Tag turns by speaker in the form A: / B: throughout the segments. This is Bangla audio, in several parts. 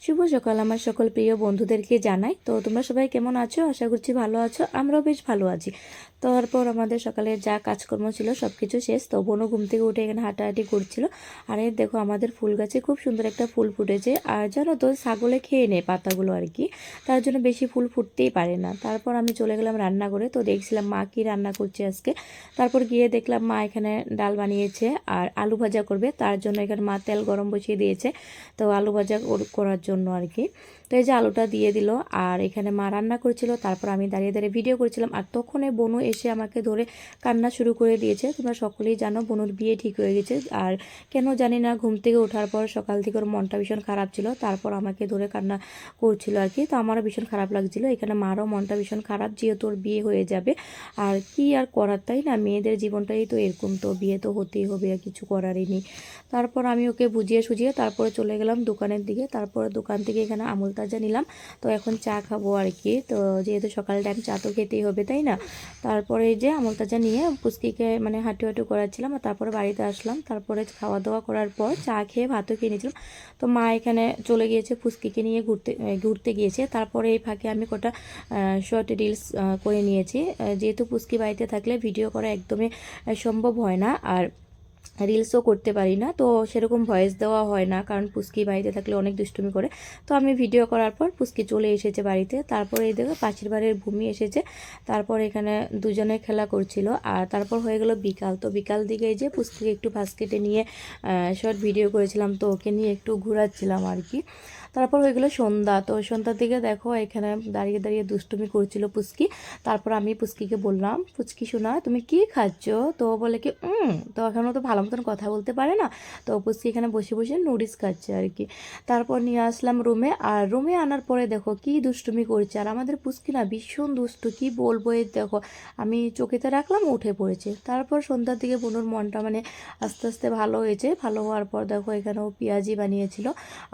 A: শুভ সকাল আমার সকল প্রিয় বন্ধুদেরকে জানাই। তো তোমরা সবাই কেমন আছো? আশা করছি ভালো আছো। আমরাও বেশ ভালো আছি। তারপর আমাদের সকালে যা কাজকর্ম ছিল সব কিছু শেষ। তো বোনও ঘুম থেকে উঠে এখানে হাঁটাহাঁটি করছিল। আর এই দেখো আমাদের ফুল গাছে খুব সুন্দর একটা ফুল ফুটেছে। আর জানো তো ছাগলে খেয়ে নেয় পাতাগুলো আর কি, তার জন্য বেশি ফুল ফুটতেই পারে না। তারপর আমি চলে গেলাম রান্না করে। তো দেখছিলাম মা কি রান্না করছে আজকে। তারপর গিয়ে দেখলাম মা এখানে ডাল বানিয়েছে আর আলু ভাজা করবে, তার জন্য এখানে মা তেল গরম বসিয়ে দিয়েছে। তো আলু ভাজা করার জন্য আর কি। তো এই যে আলুটা দিয়ে দিল আর এখানে মা রান্না করছিল। তারপর আমি দাঁড়িয়ে দাঁড়িয়ে ভিডিও করছিলাম। আর তখনই বনু এসে আমাকে ধরে কান্না শুরু করে দিয়েছে। তোমরা সকলেই জানো বনুর বিয়ে ঠিক হয়ে গেছে। আর কেন জানি না ঘুম থেকে ওঠার পর সকাল থেকে ওর মনটা ভীষণ খারাপ ছিল। তারপর আমাকে ধরে কান্না করছিল আর কি। তো আমারও ভীষণ খারাপ লাগছিল। এখানে মারও মনটা ভীষণ খারাপ, যেহেতু ওর বিয়ে হয়ে যাবে। আর কি আর করার, তাই না? মেয়েদের জীবনটাই তো এরকম, তো বিয়ে তো হতেই হবে, আর কিছু করারই নেই। তারপর আমি ওকে বুঝিয়ে সুঝিয়ে তারপরে চলে গেলাম দোকানের দিকে। তারপরে দোকান থেকে এখানে আমুল তাজা নিলাম। তো এখন চা খাবো আর কি। তো যেহেতু সকাল টাইম চা তো খেতেই হবে, তাই না? তারপরে এই যে আমুল তাজা নিয়ে পুচকিকে মানে হাঁটু হাঁটু করাচ্ছিলাম। আর তারপরে বাড়িতে আসলাম। তারপরে খাওয়া দাওয়া করার পর চা খেয়ে ভাতও খেয়ে নিয়েছিলাম। তো মা এখানে চলে গিয়েছে পুচকিকে নিয়ে ঘুরতে গিয়েছে। তারপরে এই ফাঁকে আমি কটা শর্ট রিলস করে নিয়েছি। যেহেতু পুচকি বাড়িতে থাকলে ভিডিও করা একদমই সম্ভব হয় না, আর রিলসও করতে পারি না। তো সেরকম ভয়েস দেওয়া হয় না, কারণ পুচকি বাড়িতে থাকলে অনেক দুষ্টুমি করে। তো আমি ভিডিও করার পর পুচকি চলে এসেছে বাড়িতে। তারপরে এই দেখো পাশের বাড়ির ভূমি এসেছে। তারপর এখানে দুজনে খেলা করছিল। আর তারপর হয়ে গেল বিকাল। তো বিকাল দিকে এই যে পুচকিকে একটু বাস্কেটে নিয়ে শর্ট ভিডিও করেছিলাম, তো ওকে নিয়ে একটু ঘোরাচ্ছিলাম আর কি। তারপর হয়ে গেলো সন্ধ্যা। তো সন্ধ্যার দিকে দেখো এখানে দাঁড়িয়ে দাঁড়িয়ে দুষ্টুমি করছিল পুচকি। তারপর আমি পুচকিকে বললাম, পুচকি শোনা তুমি কি খাচ্ছ? তো বলে কি তো এখনও তো ভালো মতন কথা বলতে পারে না। তো পুচকি এখানে বসে বসে নুডলস খাচ্ছে আর কি। তারপর নিয়ে আসলাম রুমে। আর রুমে আনার পরে দেখো কি দুষ্টুমি করছে। আর আমাদের পুচকি না ভীষণ দুষ্টু, কি বলবো। এই দেখো আমি চোখেতে রাখলাম উঠে পড়েছে। তারপর সন্ধ্যার দিকে বোনুর মনটা মানে আস্তে আস্তে ভালো হয়েছে। ভালো হওয়ার পর দেখো এখানেও পেঁয়াজি বানিয়েছিল।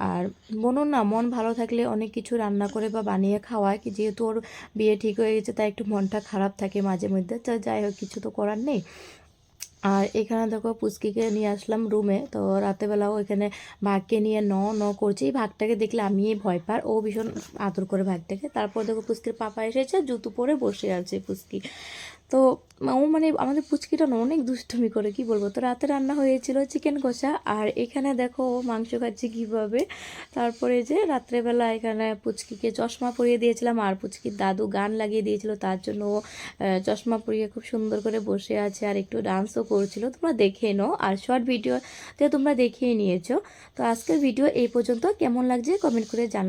A: আর বোনুর না মন ভালো থাকলে অনেক কিছু রান্না করে বা বানিয়ে খাওয়ায়, কি যেহেতু ওর বিয়ে ঠিক হয়ে গেছে তাই একটু মনটা খারাপ থাকে মাঝে মধ্যে। তো যাই হোক, কিছু তো করার নেই। আর এখানে দেখো পুচকিকে নিয়ে আসলাম রুমে। তো রাতেবেলাও এখানে ভাগকে নিয়ে ন করছে। এই ভাগটাকে দেখলে আমি ভয় পার, ও ভীষণ আদর করে ভাগটাকে। তারপর দেখো পুচকির পাপা এসেছে, জুতো পরে বসে আছে পুচকি। তো ও মানে আমাদের পুচকিটা না অনেক দুষ্টুমি করে, কি বলবো। তো রাতে রান্না হয়েছিল চিকেন কষা। আর এখানে দেখো ও মাংস খাচ্ছে কীভাবে। তারপরে যে রাত্রেবেলা এখানে পুচকিকে চশমা পরিয়ে দিয়েছিলাম। আর পুচকির দাদু গান লাগিয়ে দিয়েছিল, তার জন্য ও চশমা পরিয়ে খুব সুন্দর করে বসে আছে আর একটু ডান্সও করছিল। তোমরা দেখে নাও, আর শর্ট ভিডিওতে তোমরা দেখিয়ে নিয়েছো। তো আজকের ভিডিও এই পর্যন্ত। কেমন লাগছে কমেন্ট করে জানা।